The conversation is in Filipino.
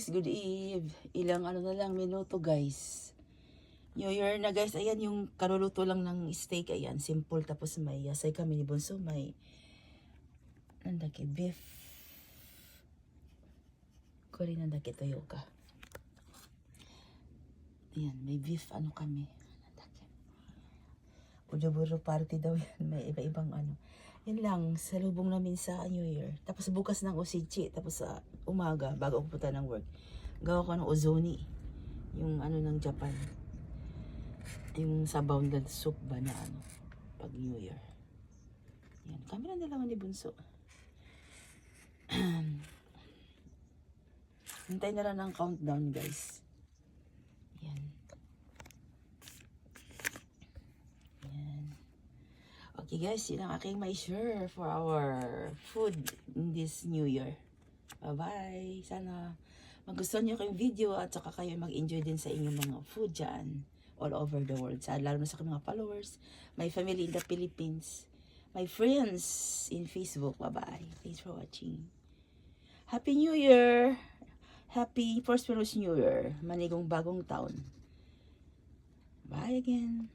guys, good eve. Ilang ano na lang minuto guys. New Year na guys. Ayan yung kaluluto lang ng steak. Ayan, simple. Tapos may yasay kami ni Bunso. May nandaki beef. Kuri nandaki toyo ka. Ayan, may beef ano kami. Nandaki. Ujuburo party daw yan. May iba-ibang ano. Yan lang, salubong namin sa New Year. Tapos bukas ng Osichi. Tapos sa umaga, bago ako punta ng work, gawa ko ng ozoni. Yung ano ng Japan. Yung sabaw na soup ba na ano, pag New Year. Yan, kami lang dalawa ni Bunso. Hintay na lang ng countdown guys. Yan. Okay guys, yun ang aking may share for our food in this New Year. Bye-bye! Sana magustuhan nyo kayong video at saka kayo mag-enjoy din sa inyong mga food dyan all over the world. Lalo na sa aking mga followers, my family in the Philippines, my friends in Facebook. Bye-bye! Thanks for watching. Happy New Year! Happy prosperous New Year! Manigong bagong taon. Bye again!